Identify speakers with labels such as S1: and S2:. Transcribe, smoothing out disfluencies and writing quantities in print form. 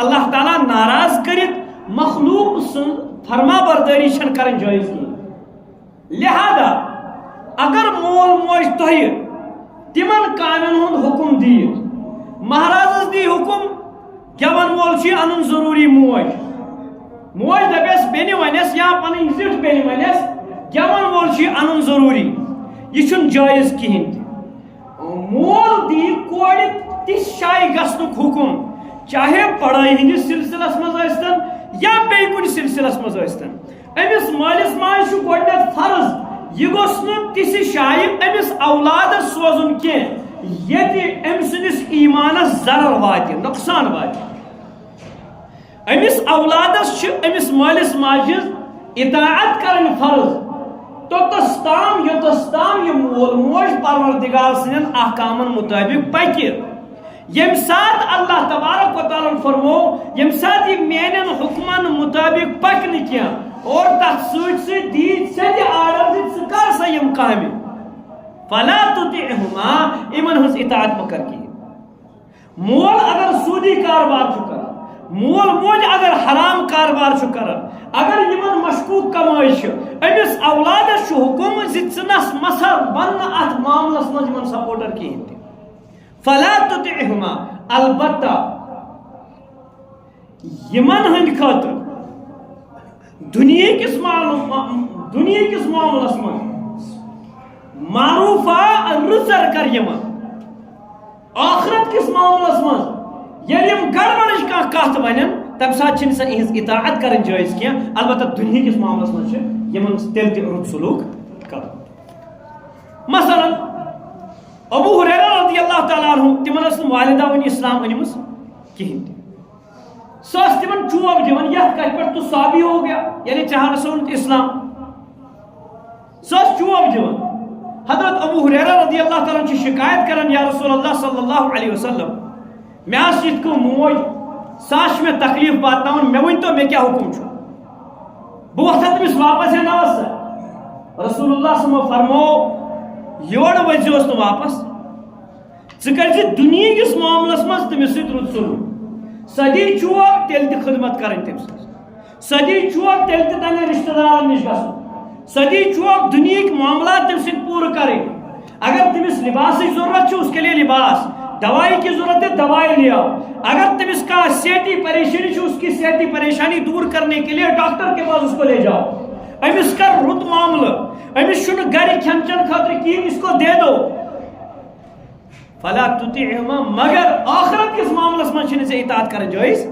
S1: اللہ تعالیٰ ناراض کرت مخلوق سن فرما برداری چھن کرن جائز کی لہذا اگر مول موج تہ تمن کامن ہند حکم دیت مہرازس دی حکم گیون وول چھ انن ضروری موج موج دپیس بینی ونیس یا پنن زٹ بینی ونیس گیون وول چھ انن ضروری یہ چھن جائز کہین مول دی کوڑ تس شائع گژھنک حکم چاہے پڑھائی ہندس سلسلس مز ٲسۍتن یا بیٚیہِ کُنہِ سلسلس مز ٲسۍتن أمِس مٲلِس ماجہِ چھُ گۄڈنٮ۪تھ فرض یہِ گوٚژھ نہٕ تِژھِ جایہِ أمِس اولادس سوزُن کینٛہہ ییٚتہِ أمۍ سٕنٛدِس ایٖمانس ضرر واتہِ نۄقصان واتہِ أمِس اولادس چھِ أمِس مٲلِس ماجہِ ہٕنٛز اطاعت کرٕنۍ فرض توٚتس تام یوٚتس تام یہِ مول موج پروردگار سٕنٛدٮ۪ن احکامن مطٲبق پکہِ یم سات اللہ تبارک و تعالیٰ فرمو یم سات یہ میانن حکمان مطابق پک نکیا اور تک سوچ سے دید سے دی آرام سے سکار سا یم کامی فلا تطعہما ایمن ہنس اطاعت مکر کی مول اگر سودی کاربار چکر مول موج اگر حرام کاربار چکر اگر یمن مشکوک کمائش امس اولادس حکم زنس مسر بن ات معاملس مز یمن سپورٹر کی فلا تطعہما البتہ یمن ہند خاطر دنیا کس معاملس من معروفہ رزر کر یمن آخرت کس معاملس من یل یم گڑبڑش کان کت ونن تم سات چھن سا اہز اطاعت کرن جائز کیا البتہ دنیا کس معاملس من چھ یمن تیل تہ رت سلوک کر مثلا ابو ہریرہ رضی اللہ تعالیٰ عنہ تمن اس والدہ ون اسلام انمس کہین ساس تمن چوب دون یت کت پر تو صحابی ہو گیا یعنی چاہا رسول اسلام ساس چوب دون حضرت ابو ہریرہ رضی اللہ تعالیٰ عنہ شکایت کرن یا رسول اللہ صلی اللہ علیہ وسلم میں آس یت کو موج ساش میں تکلیف واتناون میں ون تو میں کیا حکم چھو بہ وتھا تمس واپس ہے ناس رسول اللہ صلی اللہ علیہ وسلم فرمو یور وزیوس تو واپس ثر دنیا کس معاملس مز تمس ست رت سلوک سدی چوب تیل تہ خدمت کریں تم سدی چوب تیل تہ تمہیں رشتہ دارن نش گھن سدی چوب دنیا معاملات تم ست پور کریں اگر تمس لباس کی ضرورت اس کے لیے لباس دوائی کی ضرورت ہے دوائی لے آؤ اگر تمس کا صحتی پریشانی اس کی صحتی پریشانی دور کرنے کے لیے ڈاکٹر کے پاس اس کو لے جاؤ امس کر رت معاملہ امس چھن گھر کھین چن خاطر کی اس کو دے دو فلا تطعہما مگر آخرت کس معاملس من چھن سے اطاعت کرن جائز